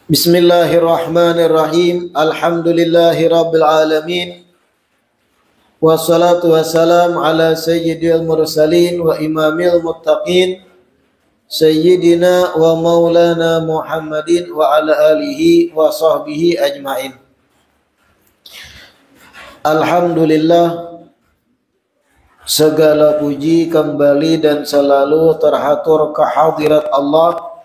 Bismillahirrahmanirrahim. Alhamdulillahirabbil alamin. Wassalatu wassalam ala sayyidil mursalin wa imamil muttaqin sayyidina wa maulana Muhammadin wa ala alihi wa sahbihi ajmain. Alhamdulillah, segala puji kembali dan selalu terhatur kehadirat Allah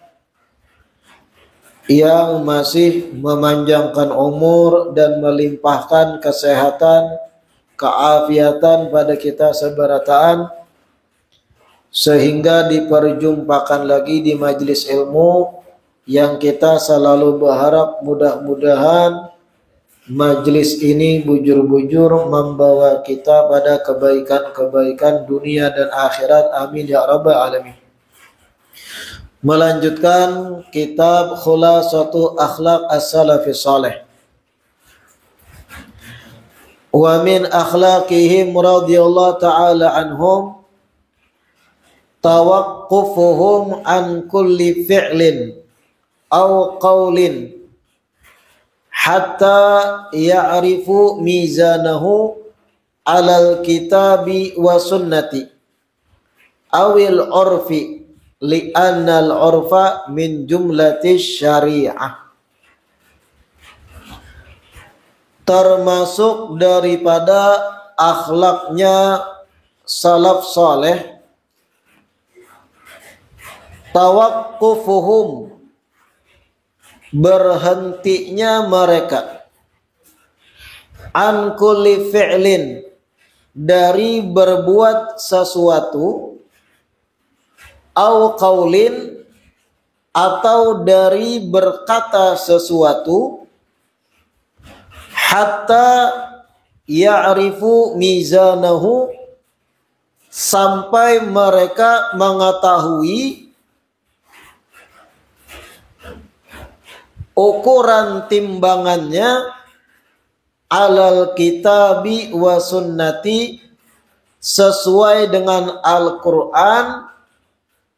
yang masih memanjangkan umur dan melimpahkan kesehatan, keafiatan pada kita seberataan, sehingga diperjumpakan lagi di majelis ilmu yang kita selalu berharap mudah-mudahan majelis ini bujur-bujur membawa kita pada kebaikan-kebaikan dunia dan akhirat. Amin ya rabbal alamin. Melanjutkan kitab Khulasatu Akhlaq As-Salafis Saleh. Wa min akhlaqihim radhiyallahu ta'ala anhum tawaqqufuhum an kulli fi'lin aw qawlin hatta ya'rifu mizanahu alal kitabi wa sunnati awil urfi li'annal urfa min jumlatis syariah. Termasuk daripada akhlaknya salaf saleh, tawaqqufuhum, berhentinya mereka, an kulli fi'lin, dari berbuat sesuatu, au qaulin, atau dari berkata sesuatu, hatta ya'rifu mizanahu, sampai mereka mengetahui ukuran timbangannya, alal kitabi wa sunnati, sesuai dengan Al-Quran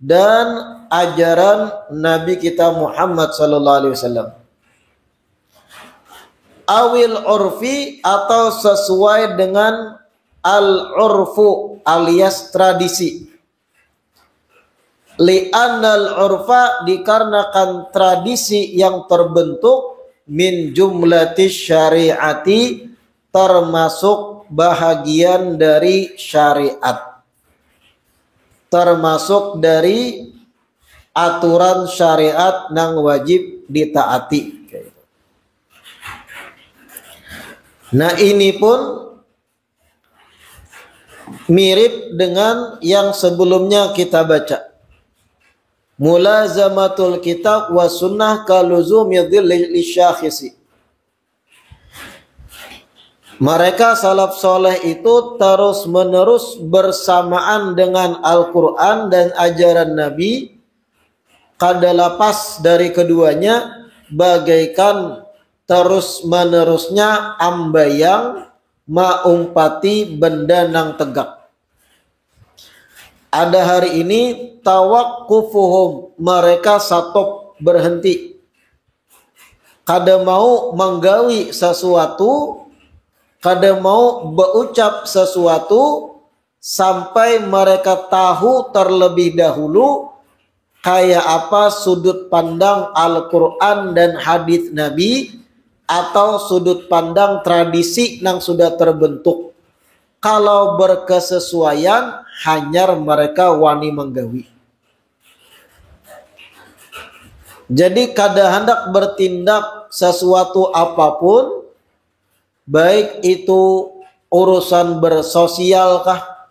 dan ajaran Nabi kita Muhammad sallallahu alaihi wasallam. Awil urfi, atau sesuai dengan al-urfu alias tradisi. Li'annal urfa, dikarenakan tradisi yang terbentuk, min jumlatis syariati, termasuk bahagian dari syariat, termasuk dari aturan syariat yang wajib ditaati. Nah, ini pun mirip dengan yang sebelumnya kita baca. Mulazamatul kitab wa sunnah kaluzumi dhilli syakhisi. Mereka salaf soleh itu terus menerus bersamaan dengan Al-Quran dan ajaran Nabi, kada lepas dari keduanya, bagaikan terus menerusnya ambayang maumpati benda nang tegak. Ada hari ini tawaqqufuhum, mereka satop, berhenti, kada mau menggawi sesuatu, kada mau berucap sesuatu, sampai mereka tahu terlebih dahulu kayak apa sudut pandang Al-Quran dan hadis Nabi, atau sudut pandang tradisi yang sudah terbentuk. Kalau berkesesuaian, hanyar mereka wani menggawi. Jadi kada hendak bertindak sesuatu apapun, baik itu urusan bersosial kah,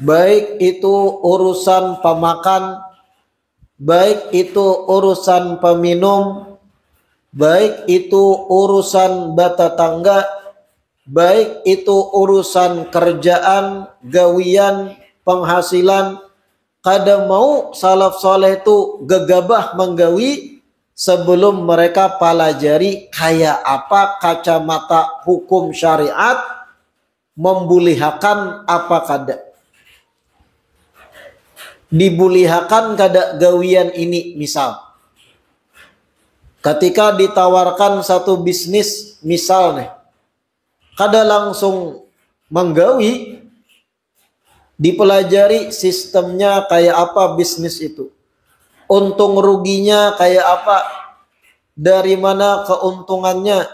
baik itu urusan pemakan, baik itu urusan peminum, baik itu urusan bata tangga, baik itu urusan kerjaan, gawian, penghasilan, kada mau salaf soleh itu gegabah menggawi sebelum mereka pelajari kayak apa kacamata hukum syariat, membulihakan apa kada. Dibulihakan kada gawian ini misal. ketika ditawarkan satu bisnis misalnya, kada langsung menggawi, dipelajari sistemnya kayak apa bisnis itu, untung ruginya kayak apa, dari mana keuntungannya,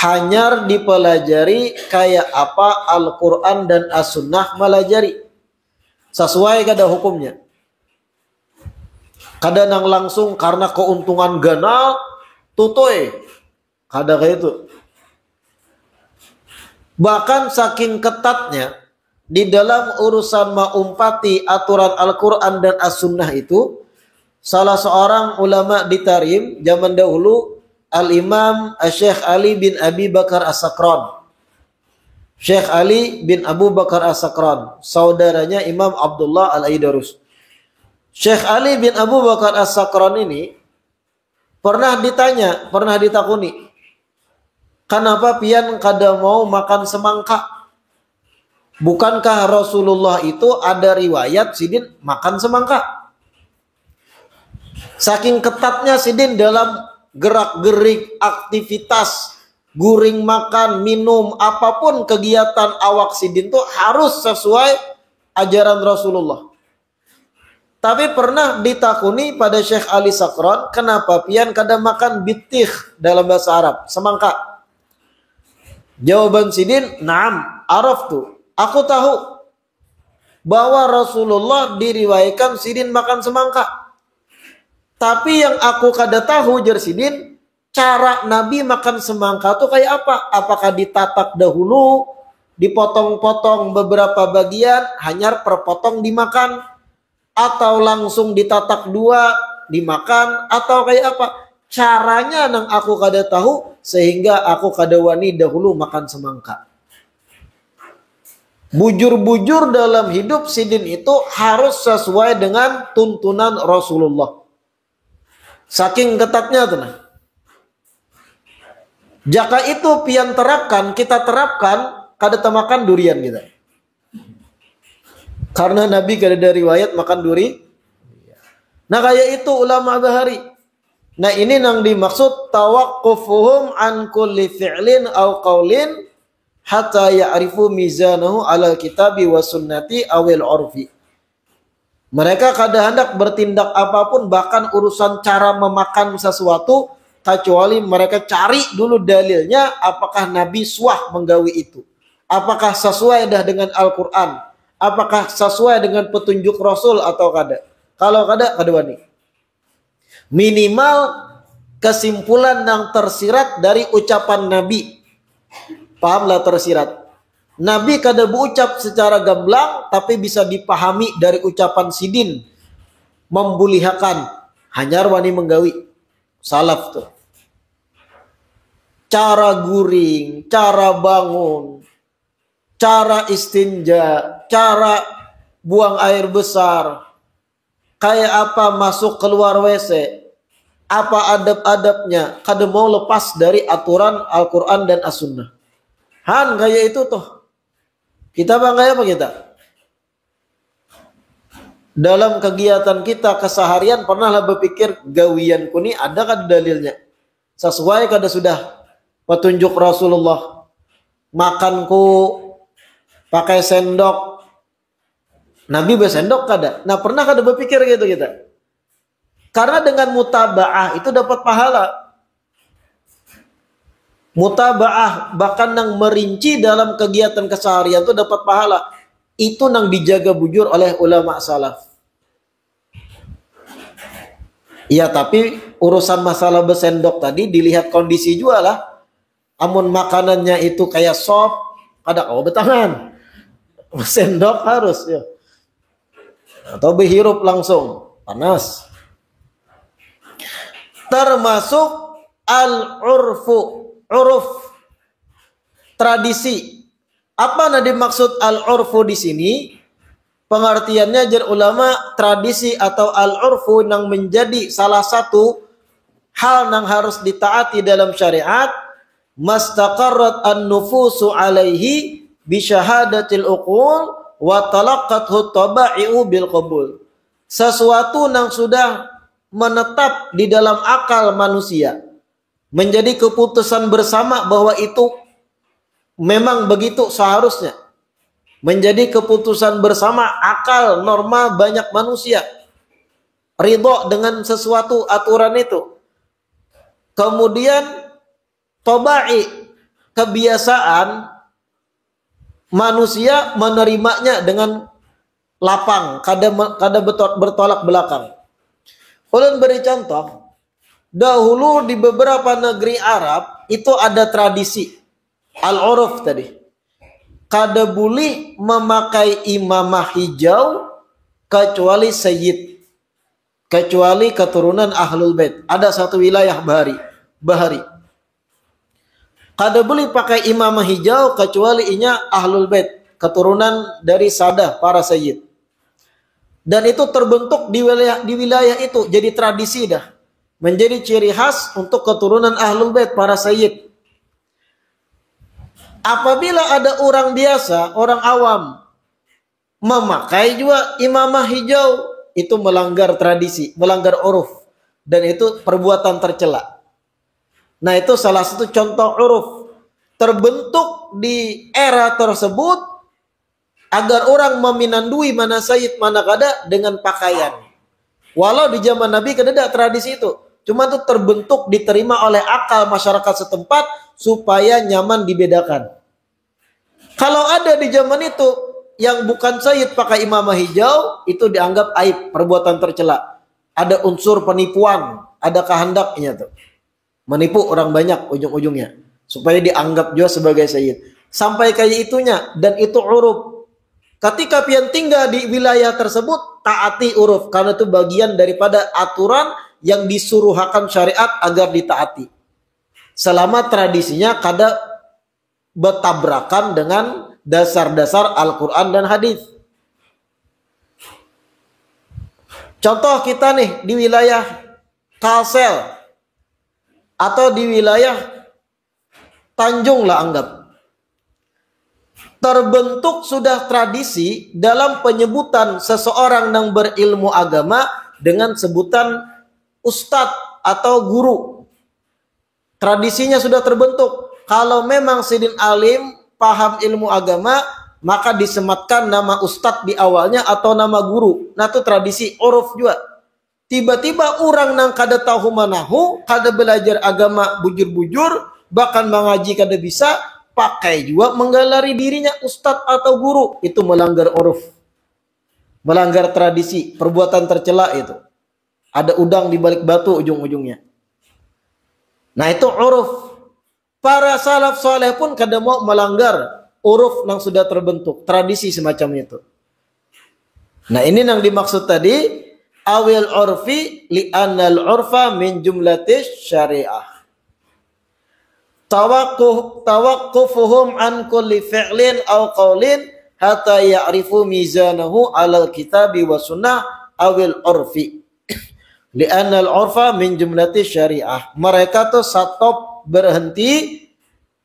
hanya dipelajari kayak apa Al-Quran dan As-Sunnah melajari sesuai kada hukumnya. Kada nang langsung karena keuntungan ganal tutoy, kada kayak itu. Bahkan saking ketatnya di dalam urusan maumpati aturan Al-Quran dan As-Sunnah itu, salah seorang ulama di Tarim zaman dahulu, Al-Imam Syekh Ali bin Abi Bakar As-Sakran. Syekh Ali bin Abu Bakar As-Sakran, saudaranya Imam Abdullah Al-Aidarus. Syekh Ali bin Abu Bakar As-Sakran ini pernah ditanya, pernah ditakuni, kenapa pian kada mau makan semangka? Bukankah Rasulullah itu ada riwayat sidin makan semangka? Saking ketatnya sidin dalam gerak-gerik aktivitas, guring makan, minum, apapun kegiatan awak sidin tuh harus sesuai ajaran Rasulullah. Tapi pernah ditakuni pada Syekh Ali Sakran, kenapa pian kada makan bitih dalam bahasa Arab, semangka? Jawaban sidin, naam, araf tuh. Aku tahu bahwa Rasulullah diriwayatkan sidin makan semangka. Tapi yang aku kada tahu jar sidin, cara Nabi makan semangka tuh kayak apa? Apakah ditatak dahulu, dipotong-potong beberapa bagian, hanya per potong dimakan, atau langsung ditatak dua dimakan, atau kayak apa? Caranya nang aku kada tahu sehingga aku kada wani dahulu makan semangka. Bujur-bujur dalam hidup sidin itu harus sesuai dengan tuntunan Rasulullah. Saking ketatnya tuh. Jika itu pian terapkan, kita terapkan, kada temakan durian kita. Karena Nabi kada ada riwayat makan duri. Nah kayak itu ulama bahari. Nah ini yang dimaksud tawaqqufuhum an kulli fi'lin aw qaulin hatta ya'rifu mizanahu ala kitabi wa sunnati awil urfi. Mereka kada hendak bertindak apapun, bahkan urusan cara memakan sesuatu, kecuali mereka cari dulu dalilnya, apakah Nabi suah menggawi itu, apakah sesuai dah dengan Al-Quran, apakah sesuai dengan petunjuk Rasul atau kada. Kalau kada, kada wani. Minimal kesimpulan yang tersirat dari ucapan Nabi. Pahamlah tersirat. Nabi kada berucap secara gamblang, tapi bisa dipahami dari ucapan sidin. Membulihakan. Hanyar wani menggawi. Salaf tuh. Cara guring, cara bangun, cara istinja, cara buang air besar, kayak apa masuk keluar WC, apa adab-adabnya, kada mau lepas dari aturan Al-Quran dan As-Sunnah. Han kayak itu tuh. Kita bangga apa kita? Dalam kegiatan kita keseharian pernahlah berpikir gawianku ini ada kada dalilnya? Sesuai kada sudah petunjuk Rasulullah? Makanku pakai sendok, Nabi bersendok kada? Nah pernah kada berpikir gitu kita? Karena dengan mutaba'ah itu dapat pahala. Mutaba'ah bahkan yang merinci dalam kegiatan keseharian itu dapat pahala. Itu yang dijaga bujur oleh ulama salaf. Ya tapi urusan masalah bersendok tadi dilihat kondisi juga lah. Amun makanannya itu kayak sop, kada kau betangan. Sendok harus ya. Atau berhirup langsung, panas. Termasuk al-urfu, uruf, tradisi. Apa yang dimaksud al-urfu di sini? Pengertiannya jar ulama, tradisi atau al-urfu yang menjadi salah satu hal yang harus ditaati dalam syariat, mastaqarrat an-nufusu alaihi bi syahadatil uqul wa talaqqathu taba'i'u bil qabul. Sesuatu yang sudah menetap di dalam akal manusia, menjadi keputusan bersama bahwa itu memang begitu seharusnya, menjadi keputusan bersama akal norma banyak manusia, ridho dengan sesuatu aturan itu. Kemudian tobai, kebiasaan manusia menerimanya dengan lapang, kada bertolak belakang. Ulun beri contoh, dahulu di beberapa negeri Arab itu ada tradisi al-uruf tadi. Kada boleh memakai imamah hijau kecuali sayyid, kecuali keturunan ahlul bait. Ada satu wilayah bahari. Kada boleh pakai imamah hijau kecuali inya ahlul bait, keturunan dari sadah para sayyid. Dan itu terbentuk di wilayah itu, jadi tradisi dah. Menjadi ciri khas untuk keturunan ahlul bait para sayyid. Apabila ada orang biasa, orang awam memakai juga imamah hijau, itu melanggar tradisi, melanggar uruf, dan itu perbuatan tercela. Nah, itu salah satu contoh uruf terbentuk di era tersebut agar orang meminandui mana sayyid mana kada dengan pakaian. Walau di zaman Nabi kada ada tradisi itu, cuma itu terbentuk diterima oleh akal masyarakat setempat supaya nyaman dibedakan. Kalau ada di zaman itu yang bukan sayyid pakai imamah hijau, itu dianggap aib, perbuatan tercela. Ada unsur penipuan, ada kehendaknya tuh. Menipu orang banyak ujung-ujungnya supaya dianggap juga sebagai sayyid. Sampai kayak itunya, dan itu uruf. Ketika pian tinggal di wilayah tersebut, taati uruf, karena itu bagian daripada aturan yang disuruhakan syariat agar ditaati. Selama tradisinya kada bertabrakan dengan dasar-dasar Al-Quran dan hadis. Contoh kita nih di wilayah Kalsel atau di wilayah Tanjung lah anggap. Terbentuk sudah tradisi dalam penyebutan seseorang yang berilmu agama dengan sebutan ustadz atau guru. Tradisinya sudah terbentuk. Kalau memang sidin alim, paham ilmu agama, maka disematkan nama ustadz di awalnya atau nama guru. Nah itu tradisi uruf juga. Tiba-tiba orang nang kada tahu manahu, kada belajar agama bujur-bujur, bahkan mengaji kada bisa, pakai juga menggelari dirinya ustadz atau guru. Itu melanggar uruf, melanggar tradisi, perbuatan tercela itu. Ada udang di balik batu ujung-ujungnya. Nah itu uruf. Para salaf soleh pun kada mau melanggar uruf yang sudah terbentuk, tradisi semacam itu. Nah ini yang dimaksud tadi, awil urfi li'annal urfa min jumlatis syariah. Tawaqqufuhum an kulli fi'lin aw qawlin hatta ya'rifu mizanahu 'alal kitabi wa sunnah awil urfi. Li'annal urfa min jumlatis syariah. Mereka tuh stop, berhenti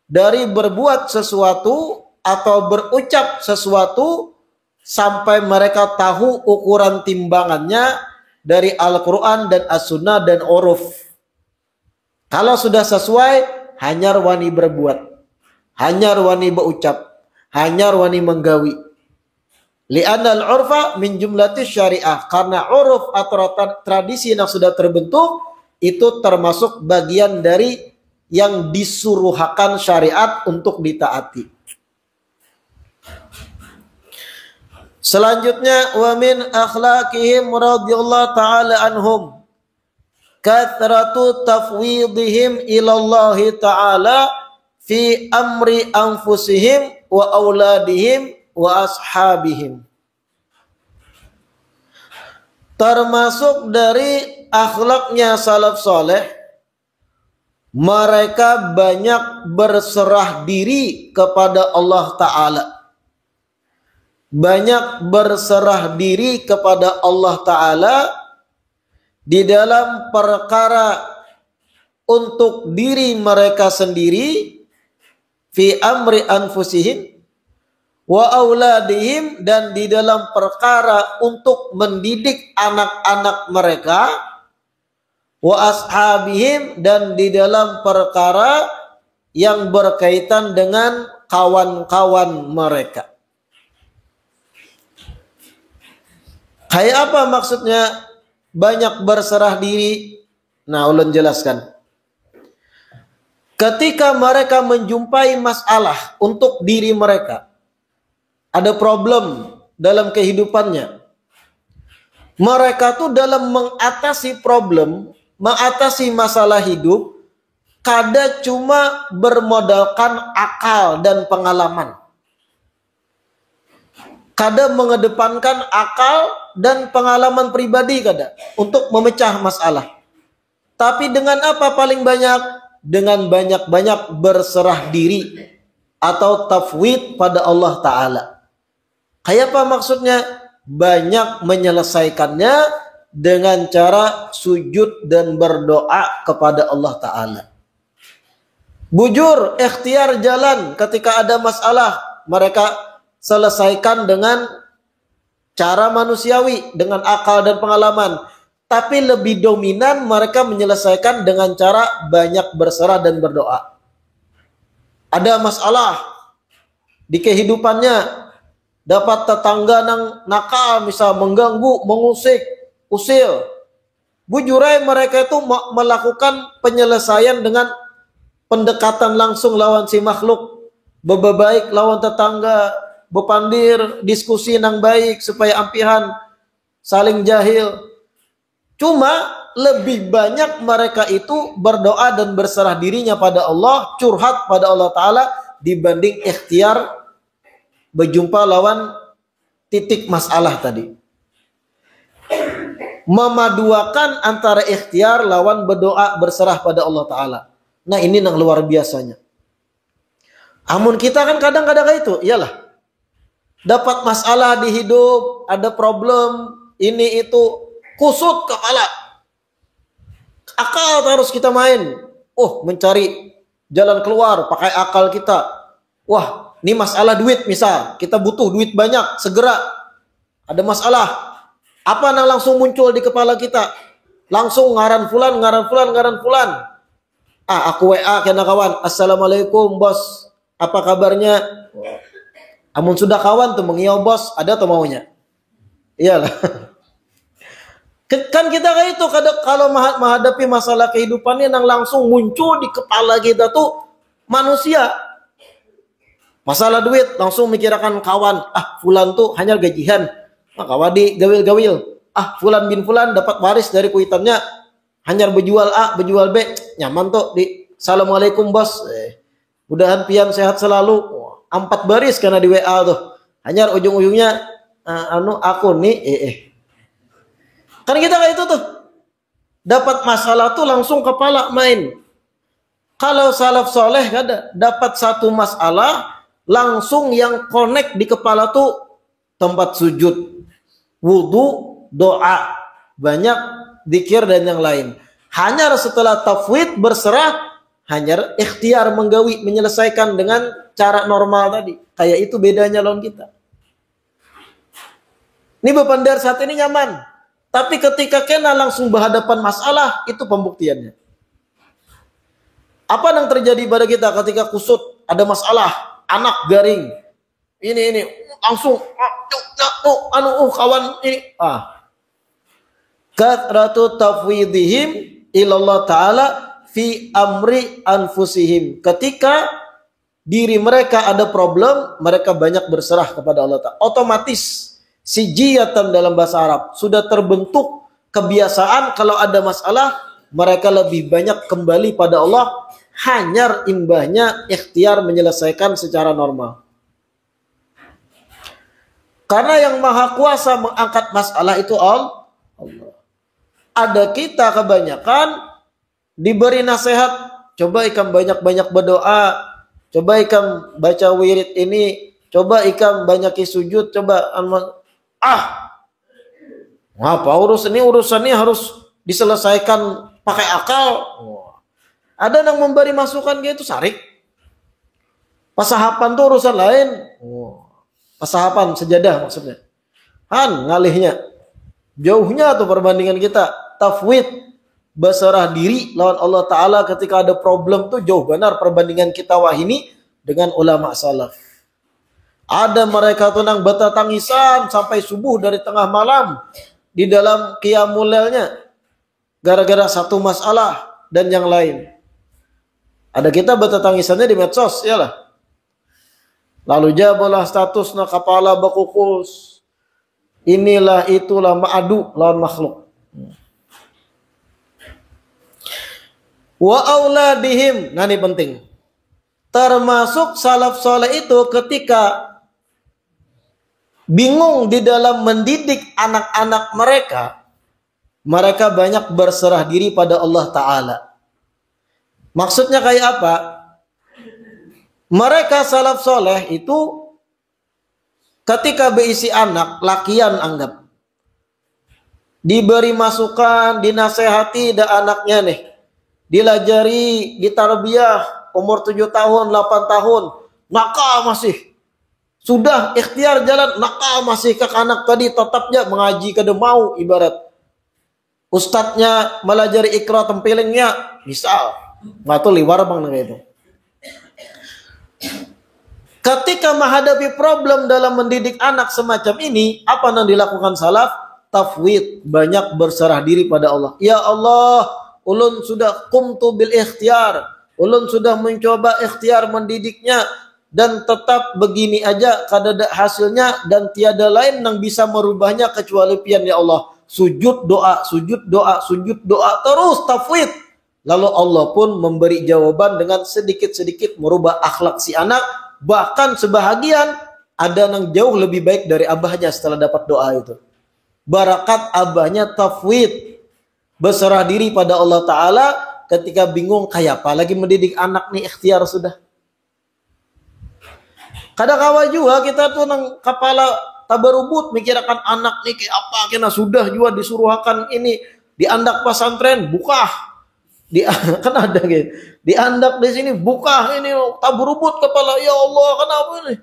dari berbuat sesuatu atau berucap sesuatu sampai mereka tahu ukuran timbangannya dari Al-Quran dan As-Sunnah dan uruf. Kalau sudah sesuai, hanyar wani berbuat, hanyar wani berucap, hanyar wani menggawi. Li'annal urfa min jumlatis syariah, karena uruf atau tradisi yang sudah terbentuk itu termasuk bagian dari yang disuruhakan syariat untuk ditaati. Selanjutnya, wa min akhlaqihim radhiyallahu taala anhum kathratu tafwidihim ila Allah taala fi amri anfusihim wa auladihim wa ashabihim. Termasuk dari akhlaknya salaf soleh, mereka banyak berserah diri kepada Allah Ta'ala. Banyak berserah diri kepada Allah Ta'ala di dalam perkara untuk diri mereka sendiri, fi amri anfusihim wa auladihim, dan di dalam perkara untuk mendidik anak-anak mereka, wa ashabihim, dan di dalam perkara yang berkaitan dengan kawan-kawan mereka. Kayak apa maksudnya banyak berserah diri? Nah, ulun jelaskan. Ketika mereka menjumpai masalah untuk diri mereka, ada problem dalam kehidupannya, mereka tuh dalam mengatasi problem, mengatasi masalah hidup, kada cuma bermodalkan akal dan pengalaman. Kada mengedepankan akal dan pengalaman pribadi kada untuk memecah masalah. Tapi dengan apa paling banyak? Dengan banyak-banyak berserah diri atau tafwid pada Allah Ta'ala. Kayak apa maksudnya? Banyak menyelesaikannya dengan cara sujud dan berdoa kepada Allah Ta'ala. Bujur, ikhtiar jalan ketika ada masalah, mereka selesaikan dengan cara manusiawi, dengan akal dan pengalaman. Tapi lebih dominan mereka menyelesaikan dengan cara banyak berserah dan berdoa. Ada masalah di kehidupannya, dapat tetangga nang nakal, misal mengganggu, mengusik, usil. Bujurai mereka itu melakukan penyelesaian dengan pendekatan langsung lawan si makhluk. Bebaik lawan tetangga, bepandir, diskusi nang baik supaya ampihan, saling jahil. Cuma lebih banyak mereka itu berdoa dan berserah dirinya pada Allah, curhat pada Allah Ta'ala, dibanding ikhtiar berjumpa lawan titik masalah tadi. Memaduakan antara ikhtiar lawan berdoa berserah pada Allah Ta'ala. Nah, ini yang luar biasanya. Amun kita kan kadang-kadang itu, iyalah, dapat masalah di hidup, ada problem, ini itu, kusut kepala, akal harus kita main. Mencari jalan keluar pakai akal kita. Wah, ini masalah duit misal, kita butuh duit banyak, segera ada masalah. Apa yang langsung muncul di kepala kita? Langsung ngaran fulan. Aku WA kena kawan, assalamualaikum bos, apa kabarnya? Amun sudah kawan tuh mengiau bos, ada tuh maunya. Iyalah. Kan kita kayak itu, kalau menghadapi masalah kehidupannya yang langsung muncul di kepala kita tuh manusia. Masalah duit langsung mikirkan kawan, fulan tuh hanya gajian, kawan di gawil-gawil. Fulan bin fulan dapat waris dari kuitannya, hanya berjual A, berjual B, nyaman tuh di assalamualaikum bos. Mudahan pian sehat selalu. 4 baris karena di WA tuh. Hanya ujung-ujungnya aku nih Kan kita kayak itu tuh. Dapat masalah tuh langsung kepala main. Kalau salaf soleh kada, dapat satu masalah langsung yang connect di kepala tuh tempat sujud, wudu, doa, banyak zikir dan yang lain. Hanya setelah tafwid berserah, hanya ikhtiar menggawi menyelesaikan dengan cara normal tadi. Kayak itu bedanya lawan kita. Ini bepandar saat ini nyaman. Tapi ketika kena langsung berhadapan masalah, itu pembuktiannya. Apa yang terjadi pada kita ketika kusut, ada masalah, anak garing, ini langsung, kawan ini, kathratu tafwidihim ilallah ta'ala fi amri anfusihim. Ketika diri mereka ada problem, mereka banyak berserah kepada Allah Ta'ala. Otomatis sijiyatan dalam bahasa Arab sudah terbentuk kebiasaan kalau ada masalah mereka lebih banyak kembali pada Allah, hanya imbahnya ikhtiar menyelesaikan secara normal. Karena yang maha kuasa mengangkat masalah itu Allah. Ada kita kebanyakan diberi nasihat, coba ikam banyak-banyak berdoa, coba ikam baca wirid ini, coba ikam banyak sujud, coba urusan ini harus diselesaikan pakai akal. Ada yang memberi masukan gitu, sarik. Pasahapan tuh urusan lain. Pasahapan sejadah maksudnya. Ngalihnya. Jauhnya tuh perbandingan kita. Tafwid. berserah diri lawan Allah Ta'ala ketika ada problem tuh jauh benar perbandingan kita wahini dengan ulama salaf. Ada mereka tuh nang betatangisan sampai subuh dari tengah malam di dalam qiyamul lailnya gara-gara satu masalah dan yang lain. Ada kita betatangisannya di medsos, yalah. Lalu jabalah statusnya kepala bakukus. Inilah itulah ma'adu lawan makhluk. Wa auladihim, nah ini penting. Termasuk salaf soleh itu ketika bingung di dalam mendidik anak-anak mereka, mereka banyak berserah diri pada Allah Ta'ala. Maksudnya kayak apa? Mereka salaf soleh itu ketika berisi anak, lakian anggap. Diberi masukan, dinasehati dah anaknya nih. Dilajari, ditarbiyah, umur 7 tahun, 8 tahun. Nakal masih. Sudah ikhtiar jalan, nakal masih ke anak tadi tetapnya mengaji kada mau ibarat. Ustadznya melajari ikra tempelingnya, misal. Nggak tuh liwar bang itu. Ketika menghadapi problem dalam mendidik anak semacam ini, apa yang dilakukan salaf? Tafwid, banyak berserah diri pada Allah. Ya Allah, ulun sudah qumtu bil ikhtiar, ulun sudah mencoba ikhtiar mendidiknya dan tetap begini aja kada ada hasilnya dan tiada lain yang bisa merubahnya kecuali pian ya Allah. Sujud doa, sujud doa, sujud doa terus tafwid. Lalu Allah pun memberi jawaban dengan sedikit-sedikit merubah akhlak si anak. Bahkan sebahagian ada yang jauh lebih baik dari abahnya setelah dapat doa itu. Barakat abahnya tafwid, berserah diri pada Allah Ta'ala ketika bingung kayak apa lagi mendidik anak nih, ikhtiar sudah. Kadang kawa juga kita tuh nang kepala tabarubut mikirkan anak nih kayak apa, kena sudah juga disuruhkan ini diandak pesantren buka. Kan ada gitu. Diandak di sini buka ini tabarubut kepala, ya Allah kenapa ini?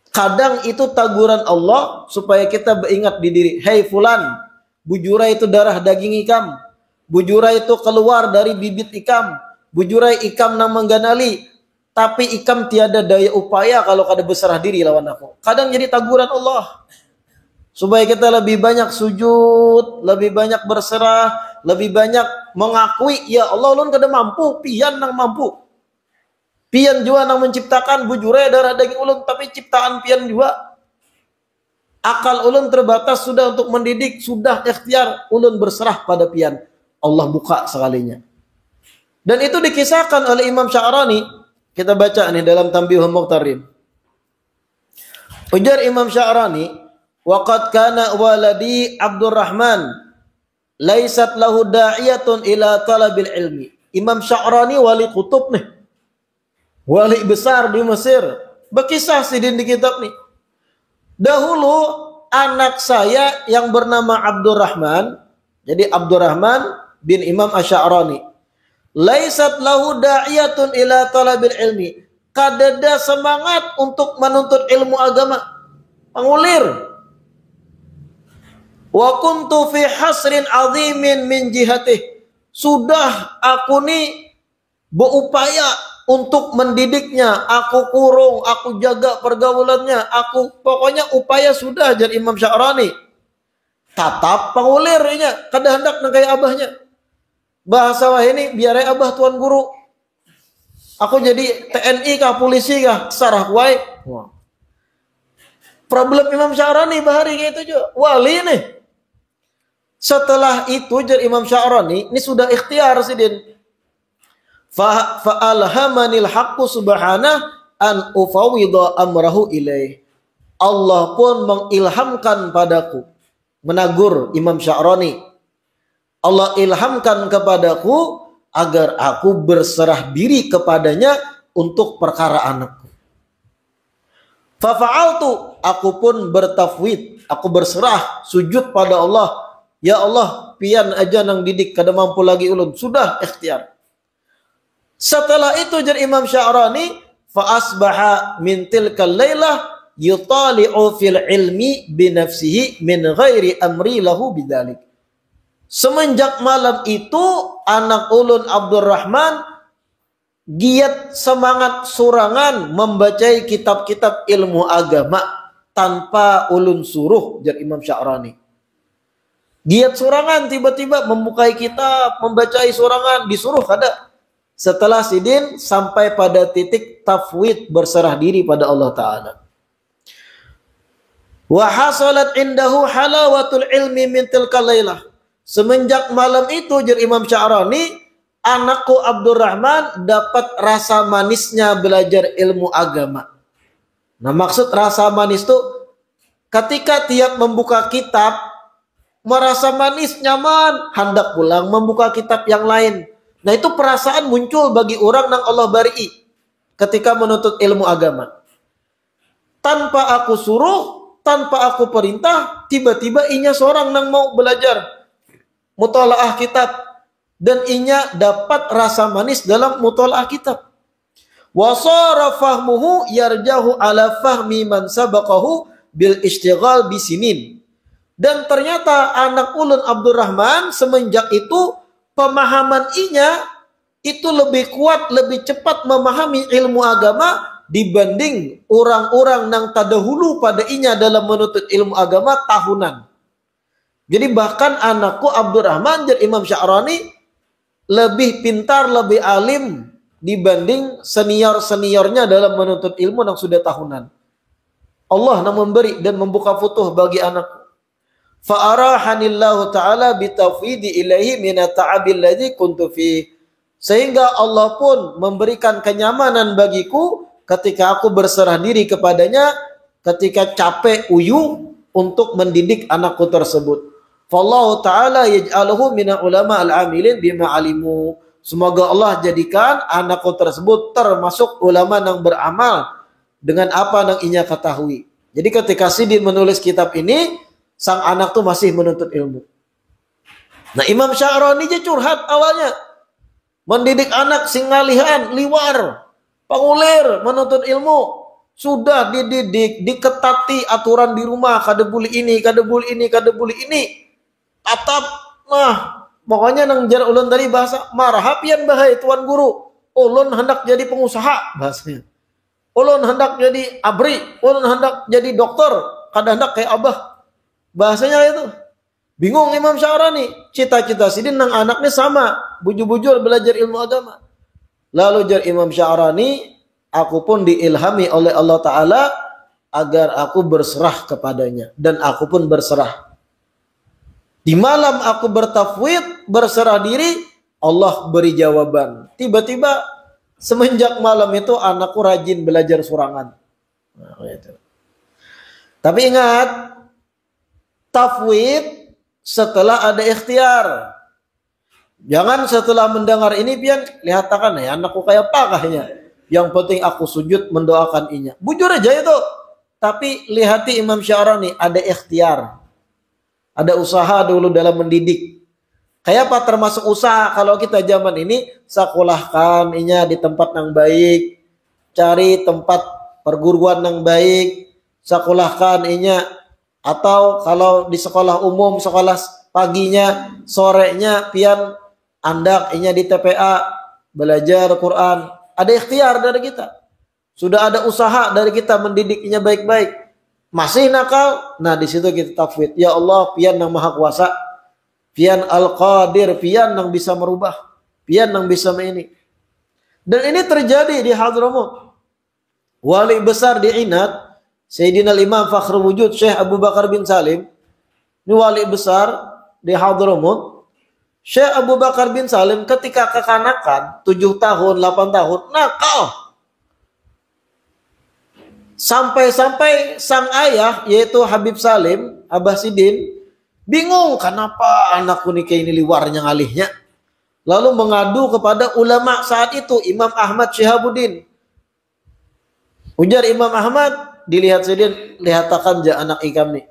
Kadang itu taguran Allah supaya kita beringat di diri. Hei fulan, bujura itu darah daging ikam. Bujura itu keluar dari bibit ikam. Bujura ikam nama mengganali. Tapi ikam tiada daya upaya kalau kada berserah diri lawan aku. Kadang jadi taguran Allah. Supaya kita lebih banyak sujud, lebih banyak berserah, lebih banyak mengakui, ya Allah ulun kada mampu, pian nang mampu. Pian juga nang menciptakan bujure darah daging ulun, tapi ciptaan pian juga. Akal ulun terbatas sudah untuk mendidik, sudah ikhtiar ulun berserah pada pian. Allah buka sekalinya. Dan itu dikisahkan oleh Imam Sya'rani. Kita baca nih dalam Tanbihul Muqtarin. Ujar Imam Sya'rani, waqad kana waladi Abdurrahman laisat lahu da'iyatun ila talabil ilmi. Imam Sya'rani wali kutub nih. Wali besar di Mesir. Berkisah sih di kitab nih. Dahulu anak saya yang bernama Abdurrahman, jadi Abdurrahman bin Imam Asy-Sya'rani. Laisat lahu da'iyatun ila talabil ilmi. Kadada semangat untuk menuntut ilmu agama. Pengulir. Wa kuntu fi hasrin azimin min jihatih. Sudah aku nih berupaya untuk mendidiknya, aku kurung, aku jaga pergaulannya, aku pokoknya upaya sudah jadi Imam Sya'rani. Tatap pengulirnya, kada hendak nang kayak abahnya. Bahasa wah ini biar abah tuan guru. Aku jadi TNI kah, polisi kah, sarah kuai. Problem Imam Sya'rani bahari kayak itu juga. Wali nih. Setelah itu jadi Imam Sya'rani, ini sudah ikhtiar sidin. Fa'alhamanil haqqu subhanah an ufawwidha amrahu ilaih. Allah pun mengilhamkan padaku, menagur Imam Sya'rani. Allah ilhamkan kepadaku agar aku berserah diri kepadanya untuk perkara anakku. Fafa'altu, aku pun bertafwid, aku berserah, sujud pada Allah. Ya Allah, pian aja nang didik kada mampu lagi ulun, sudah ikhtiar. Setelah itu jadi Imam Sya'rani, fa asbaha min tilkal lailah yutali'u fil ilmi bi nafsihi min ghairi amri lahu bidzalik. Semenjak malam itu anak ulun Abdurrahman giat semangat surangan membaca kitab-kitab ilmu agama tanpa ulun suruh, jar Imam Sya'rani. Giat surangan, tiba-tiba membukai kitab, membacai surangan, disuruh kada. Setelah sidin sampai pada titik tafwid, berserah diri pada Allah Ta'ala. Wa hasalat indahu halawatul ilmi min tilkal lailah. Semenjak malam itu, jar Imam Sya'rani, anakku Abdurrahman dapat rasa manisnya belajar ilmu agama. Nah, maksud rasa manis itu ketika tiap membuka kitab merasa manis, nyaman, hendak pulang membuka kitab yang lain. Nah, itu perasaan muncul bagi orang yang Allah bari ketika menuntut ilmu agama. Tanpa aku suruh, tanpa aku perintah, tiba-tiba inya seorang yang mau belajar mutalaah kitab, dan inya dapat rasa manis dalam mutalaah kitab. Wa sara fahmuhu yarjahu ala fahmi man sabaqahu bil ishtighal bisinin. Dan ternyata anak ulun Abdurrahman semenjak itu pemahaman inya itu lebih kuat, lebih cepat memahami ilmu agama dibanding orang-orang yang terdahulu pada inya dalam menuntut ilmu agama tahunan. Jadi bahkan anakku Abdurrahman, jar Imam Sya'rani, lebih pintar, lebih alim dibanding senior-seniornya dalam menuntut ilmu yang sudah tahunan. Allah yang memberi dan membuka futuh bagi anakku. Fa'arahanillahu ta'ala bitafwidi ilaihi minat ta'abil ladzi kuntu fi. Sehingga Allah pun memberikan kenyamanan bagiku ketika aku berserah diri kepadanya, ketika capek uyu untuk mendidik anakku tersebut. Fallahu ta'ala yaj'aluhu mina ulama al-amilin bima alimu. Semoga Allah jadikan anakku tersebut termasuk ulama yang beramal dengan apa yang inya ketahui. Jadi ketika Sidin menulis kitab ini, sang anak tuh masih menuntut ilmu. Nah, Imam Sya'rani aja curhat awalnya. Mendidik anak sing ngalihan, liwar, pangulir, menuntut ilmu. Sudah dididik, diketati aturan di rumah, kada boleh ini, kada boleh ini, kada boleh ini. Atap, nah, pokoknya nang jar ulun tadi bahasa marah pian bahaya tuan guru. Ulun hendak jadi pengusaha bahasanya. Ulun hendak jadi abri, ulun hendak jadi dokter, kada hendak kayak abah. Bahasanya itu. Bingung Imam Sya'rani. Cita-cita Sidin nang anaknya sama, bujur-bujur belajar ilmu agama. Lalu jar Imam Sya'rani, aku pun diilhami oleh Allah Ta'ala agar aku berserah kepadanya, dan aku pun berserah. Di malam aku bertafwid, berserah diri, Allah beri jawaban. Tiba-tiba semenjak malam itu anakku rajin belajar surangan. Nah, gitu. Tapi ingat, tafwid setelah ada ikhtiar. Jangan setelah mendengar ini pian lihatakan ya anakku kayak apa kahnya. Yang penting aku sujud mendoakan inya. Bujur aja itu. Tapi lihati Imam Sya'rani ada ikhtiar. Ada usaha dulu dalam mendidik. Kayak apa termasuk usaha kalau kita zaman ini, sekolahkan inya di tempat yang baik, cari tempat perguruan yang baik, sekolahkan inya, atau kalau di sekolah umum, sekolah paginya, sorenya pian andak inya di TPA belajar Quran. Ada ikhtiar dari kita. Sudah ada usaha dari kita mendidik inya baik-baik. Masih nakal, nah di situ kita tafwid. Ya Allah, pian yang maha kuasa, pian al-qadir, pian yang bisa merubah, pian yang bisa ini. Dan ini terjadi di Hadramut. Wali besar di Inat, Sayyidina Imam Fakhrul Wujud Syekh Abu Bakar bin Salim. Ini wali besar di Hadramut. Syekh Abu Bakar bin Salim ketika kekanakan 7 tahun, 8 tahun, nakal. Sampai-sampai sang ayah yaitu Habib Salim, Abah Sidin, bingung kenapa anakku nih kayak ini liwarnya ngalihnya. Lalu mengadu kepada ulama saat itu, Imam Ahmad Syihabuddin. Ujar Imam Ahmad, dilihat Sidin, lihatakan ja anak ikam nih.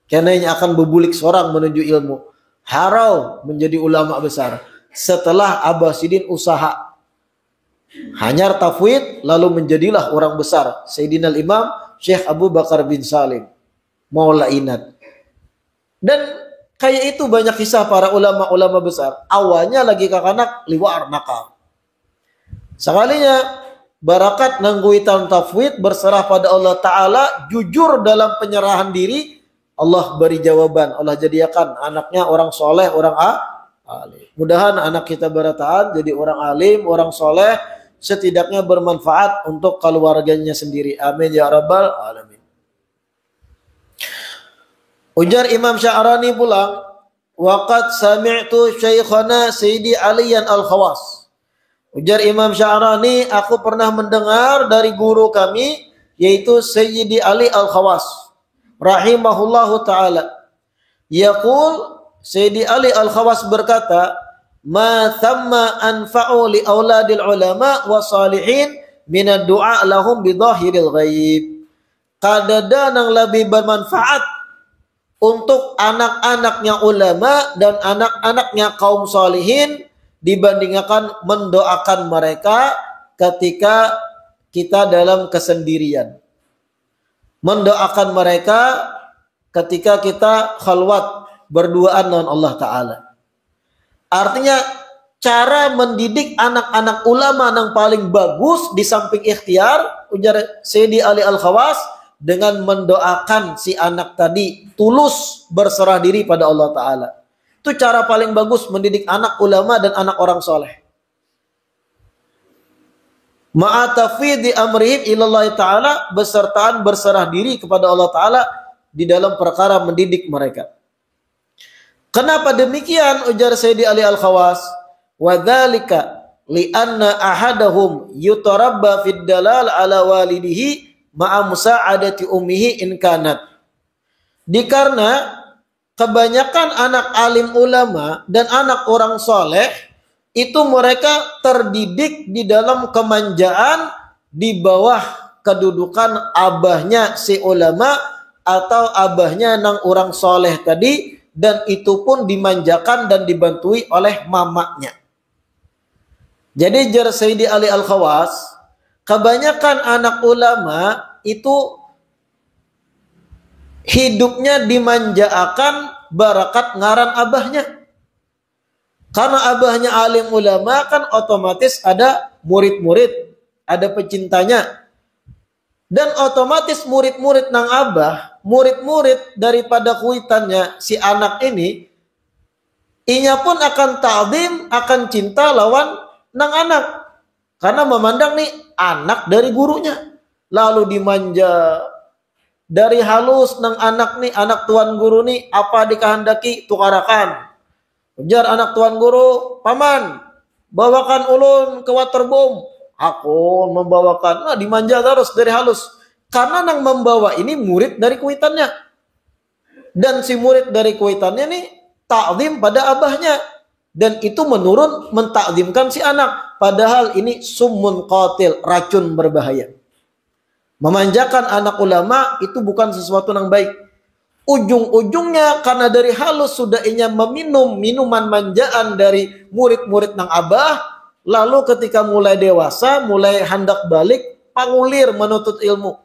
Karena ini akan bebulik seorang menuju ilmu. Harau menjadi ulama besar. Setelah Abah Sidin usaha hanyar tafwid, lalu menjadilah orang besar Sayyidina Imam Syekh Abu Bakar bin Salim Maula Inat. Dan Kayak itu banyak kisah para ulama-ulama besar. Awalnya lagi kakanak liwar nakal. Sekalinya barakat nangguitan tafwid berserah pada Allah Ta'ala, jujur dalam penyerahan diri, Allah beri jawaban. Allah jadikan anaknya orang soleh, orang alim. Mudahan anak kita berataan jadi orang alim, orang soleh, setidaknya bermanfaat untuk keluarganya sendiri. Amin ya rabbal alamin. Ujar Imam Sya'rani pulang, waqad sami'tu syekhana Sayyidi Aliyan Al-Khawas. Ujar Imam Sya'rani, aku pernah mendengar dari guru kami, yaitu Sayyidi Ali Al-Khawas, rahimahullahu ta'ala. Yaqul, Sayyidi Ali Al-Khawas berkata, ma thamma anfa'u li auladil ulama wa salihin minad du'a lahum bidhahiril ghaib. Kadada yang lebih bermanfaat untuk anak-anaknya ulama dan anak-anaknya kaum salihin dibandingkan mendoakan mereka ketika kita dalam kesendirian. Mendoakan mereka ketika kita khalwat berduaan dengan Allah Ta'ala. Artinya cara mendidik anak-anak ulama yang paling bagus di samping ikhtiar, ujar Sayyidi Ali Al-Khawas, dengan mendoakan si anak tadi tulus berserah diri pada Allah Ta'ala. Itu cara paling bagus mendidik anak ulama dan anak orang soleh. Ma'atafidhi amrihim ilallah Ta'ala, besertaan berserah diri kepada Allah Ta'ala di dalam perkara mendidik mereka. Kenapa demikian? Ujar Sayyidi Ali Al-Khawas, wa dzalika li'anna ahadahum yutarabba fid dalal ala walidihi ma'a musa'adati ummihi in kanat. Dikarena kebanyakan anak alim ulama dan anak orang soleh itu mereka terdidik di dalam kemanjaan di bawah kedudukan abahnya si ulama atau abahnya nang orang soleh tadi, dan itu pun dimanjakan dan dibantui oleh mamanya. Jadi jar Sayyidi Ali Al-Khawas, kebanyakan anak ulama itu hidupnya dimanjakan barakat ngaran abahnya. Karena abahnya alim ulama kan otomatis ada murid-murid, ada pecintanya. Dan otomatis murid-murid nang abah, murid-murid daripada kuitannya si anak ini, inya pun akan ta'zim, akan cinta lawan nang anak. Karena memandang nih anak dari gurunya. Lalu dimanja dari halus nang anak nih, anak tuan guru nih, apa dikehendaki tukarakan. Ujar anak tuan guru, paman, bawakan ulun ke waterbomb. Aku membawakan, nah dimanja terus dari halus. Karena nang membawa ini murid dari kuitannya. Dan si murid dari kuitannya nih ta'zim pada abahnya. Dan itu menurun mentakzimkan si anak. Padahal ini summun qatil, racun berbahaya. Memanjakan anak ulama itu bukan sesuatu yang baik. Ujung-ujungnya karena dari halus sudah inya meminum minuman manjaan dari murid-murid nang abah, lalu ketika mulai dewasa, mulai hendak balik, pangulir menuntut ilmu.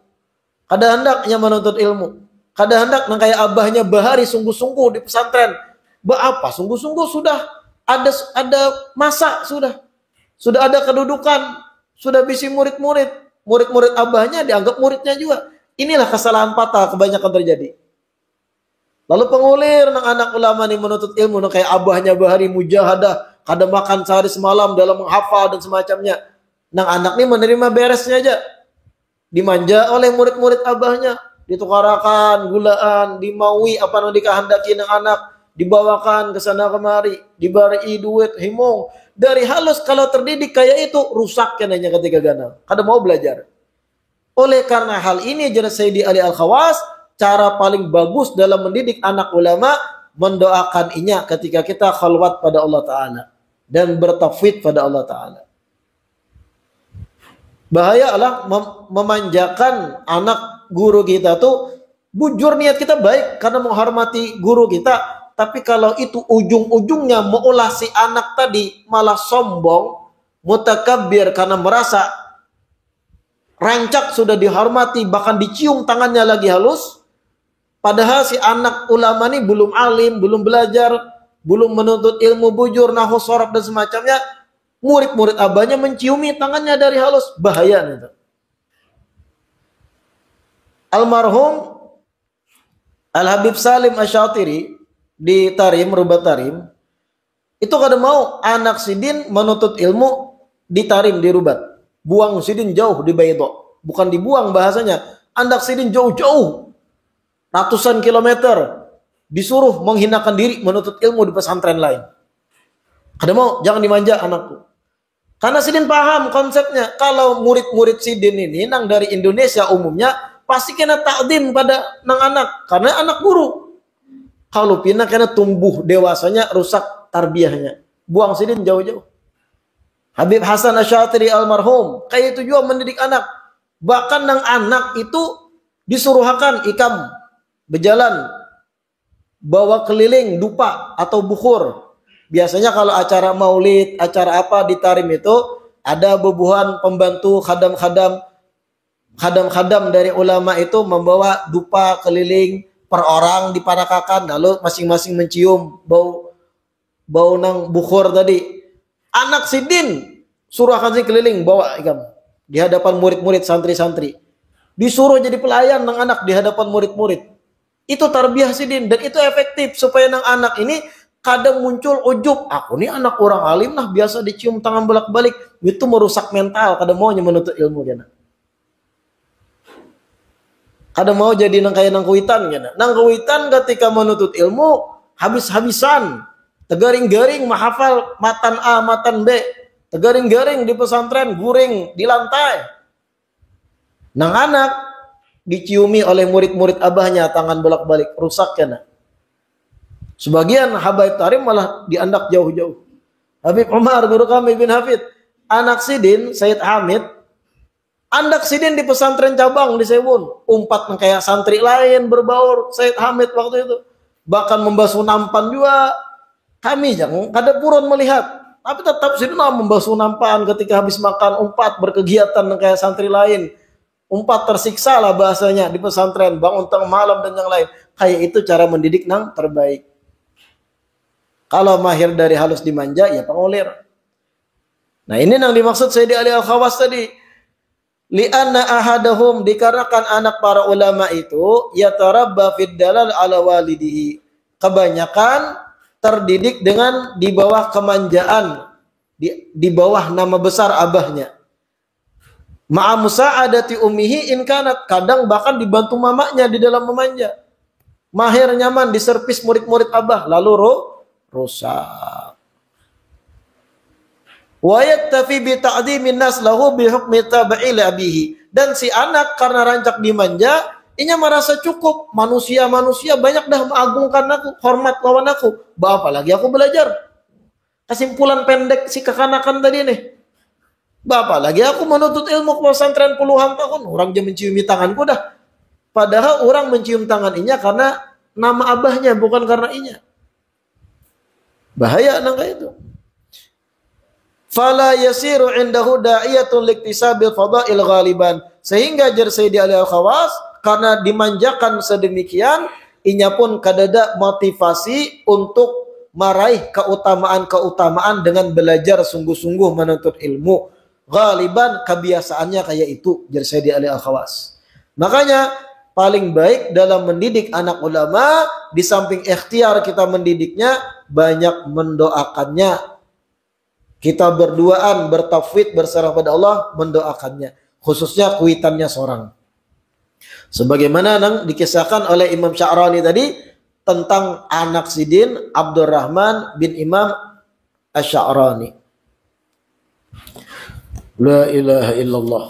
Kada hendaknya menuntut ilmu. Kada hendak nang kayak abahnya bahari sungguh-sungguh di pesantren. Apa sungguh-sungguh sudah ada masa sudah ada kedudukan, sudah bisi murid-murid. Murid-murid abahnya dianggap muridnya juga. Inilah kesalahan fatal kebanyakan terjadi. Lalu pengulir nang anak ulama nih menuntut ilmu nang kayak abahnya bahari mujahadah, kada makan sehari semalam dalam menghafal dan semacamnya. Nang anak nih menerima beresnya aja. Dimanja oleh murid-murid abahnya, ditukarakan gulaan, dimaui apa yang dikehendaki nang anak, dibawakan ke sana kemari, diberi duit himong. Dari halus kalau terdidik kayak itu rusak kenanya ketika gana. Kada mau belajar. Oleh karena hal ini jar Sayyidi Ali Al-Khawas, cara paling bagus dalam mendidik anak ulama mendoakan inya ketika kita khalwat pada Allah Ta'ala dan bertafwid pada Allah Ta'ala. Bahaya adalah memanjakan anak guru kita tuh, bujur niat kita baik karena menghormati guru kita. Tapi kalau itu ujung-ujungnya mengolah si anak tadi malah sombong, mutakabbir karena merasa rancak sudah dihormati, bahkan dicium tangannya lagi halus, Padahal si anak ulama ini belum alim, belum belajar, belum menuntut ilmu bujur, nahwu, shorab dan semacamnya. Murid-murid abahnya menciumi tangannya dari halus, bahaya itu. Almarhum Al-Habib Salim Asy-Syatiri di Tarim, Rubat Tarim, itu kada mau anak sidin menuntut ilmu di Tarim, di Rubat. Buang sidin jauh di Baydho. Bukan dibuang bahasanya. Anak sidin jauh-jauh. Ratusan kilometer. Disuruh menghinakan diri menuntut ilmu di pesantren lain. Kada mau, jangan dimanja anakku. Karena sidin paham konsepnya. Kalau murid-murid sidin ini nang dari Indonesia umumnya pasti kena takdim pada nang anak. Karena anak guru. Kalau pindah kena tumbuh dewasanya rusak tarbiyahnya. Buang sidin jauh-jauh. Habib Hasan Asy-Syatiri almarhum kayak itu juga mendidik anak. Bahkan nang anak itu disuruhkan ikam berjalan bawa keliling dupa atau bukhur. Biasanya kalau acara maulid, acara apa di Tarim itu ada bebuhan pembantu khadam-khadam dari ulama itu membawa dupa keliling per orang dipanakakan, lalu masing-masing mencium bau nang bukhur tadi. Anak sidin suruh akan keliling bawa ikam di hadapan murid-murid santri-santri. Disuruh jadi pelayan nang anak di hadapan murid-murid. Itu tarbiyah sidin dan itu efektif supaya nang anak ini kadang muncul ujub, aku nih anak orang alim lah, biasa dicium tangan bolak-balik, itu merusak mental, kadang maunya menuntut ilmu dia. Kadang mau jadi nang kayak nang kuitan ya. Nang kuitan ketika menuntut ilmu habis-habisan, tegaring-garing menghafal matan A, matan B, tegaring-garing di pesantren, guring di lantai. Nang anak diciumi oleh murid-murid abahnya tangan bolak-balik, rusak ya. Sebagian habaib Tarim malah diandak jauh-jauh. Habib Umar, guru kami bin Hafid, anak sidin, Sayyid Hamid, andak sidin di pesantren cabang di Sewun. Umpat kayak santri lain berbaur Sayyid Hamid waktu itu. Bahkan membasuh nampan juga. Kami jangan kada purun melihat. Tapi tetap sidin membasuh nampan ketika habis makan, umpat berkegiatan kayak santri lain. Umpat tersiksa lah bahasanya di pesantren, bangun tengah malam dan yang lain. Kayak itu cara mendidik nang terbaik. Kalau mahir dari halus dimanja, ya pengulir. Nah ini yang dimaksud Sayyidi Ali Al-Khawas tadi. Li'anna ahadahum, dikarenakan anak para ulama itu, yatarabba fid dalal ala walidihi. Kebanyakan terdidik dengan di bawah kemanjaan, di bawah nama besar abahnya. Ma'a musa'adati ummihi in kanat, kadang bahkan dibantu mamanya di dalam memanja. Mahir nyaman diservis murid-murid abah, lalu rusak. Wa yaktafi bi ta'dhimin nas lahu bi hukmi tabi'i abihi. Dan si anak karena rancak dimanja, inya merasa cukup. Manusia banyak dah mengagungkan aku, hormat lawan aku. Apa lagi aku belajar? Kesimpulan pendek si kekanakan tadi nih. Apa lagi aku menuntut ilmu ke pesantren puluhan tahun, orang jam menciumi tanganku dah. Padahal orang mencium tangan inya karena nama abahnya, bukan karena inya. Bahaya nangka itu. Fala yasiru indahu da'iyatun liktisabil fadail ghaliban. Sehingga jar Sayyidi Ali Al-Khawas, karena dimanjakan sedemikian, inya pun kadada motivasi untuk meraih keutamaan-keutamaan dengan belajar sungguh-sungguh menuntut ilmu. Ghaliban kebiasaannya kayak itu, jar Sayyidi Ali Al-Khawas. Makanya paling baik dalam mendidik anak ulama, di samping ikhtiar kita mendidiknya, banyak mendoakannya. Kita berduaan, bertafwid, berserah pada Allah, mendoakannya. Khususnya kuitannya seorang. Sebagaimana yang dikisahkan oleh Imam Sya'rani tadi, tentang anak sidin Abdurrahman bin Imam Asy-Sya'rani. La ilaha illallah.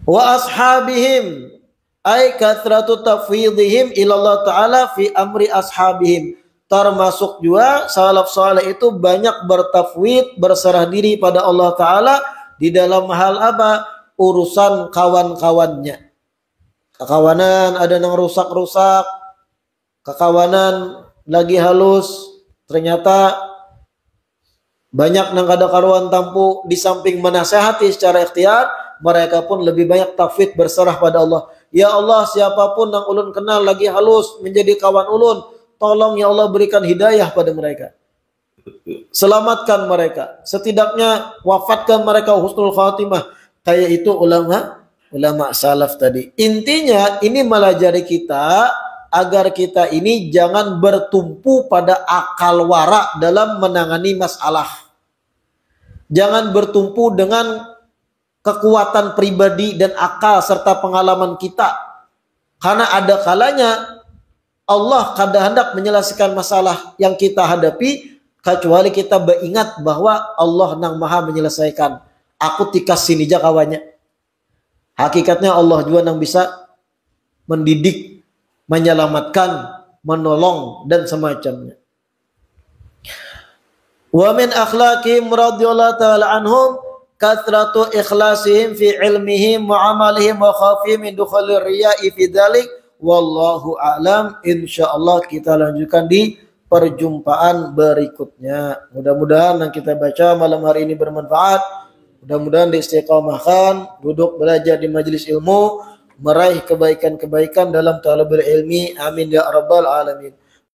Wa ashabihim ay kathratu tafwidihim ilallah ta'ala fi amri ashabihim. Termasuk juga salaf saleh itu banyak bertafwid, berserah diri pada Allah Ta'ala di dalam hal apa? Urusan kawan-kawannya. Kekawanan ada yang rusak-rusak, kekawanan lagi halus, ternyata banyak yang kada karuan tampu. Di samping menasehati secara ikhtiar, mereka pun lebih banyak tafwid berserah pada Allah. Ya Allah, siapapun yang ulun kenal lagi halus menjadi kawan ulun, tolong ya Allah berikan hidayah pada mereka. Selamatkan mereka. Setidaknya wafatkan mereka husnul khatimah. Kayak itu ulama salaf tadi. Intinya ini melajari kita agar kita ini jangan bertumpu pada akal wara dalam menangani masalah. Jangan bertumpu dengan kekuatan pribadi dan akal serta pengalaman kita. Karena ada kalanya Allah kadang hendak menyelesaikan masalah yang kita hadapi kecuali kita beringat bahwa Allah nang maha menyelesaikan. Aku tikas sini aja kawannya. Hakikatnya Allah juga nang bisa mendidik, menyelamatkan, menolong dan semacamnya. Wa min akhlaqihim radhiyallahu ta'ala anhum kathratu ikhlasihim fi ilmihim wa amalihim wa khafihim min dukhulir riya'i fi dzalik wallahu a'lam. Insyaallah kita lanjutkan di perjumpaan berikutnya. Mudah-mudahan yang kita baca malam hari ini bermanfaat. Mudah-mudahan diistiqomahkan, duduk belajar di majelis ilmu, meraih kebaikan-kebaikan dalam talabul ilmi. Amin ya rabbal alamin.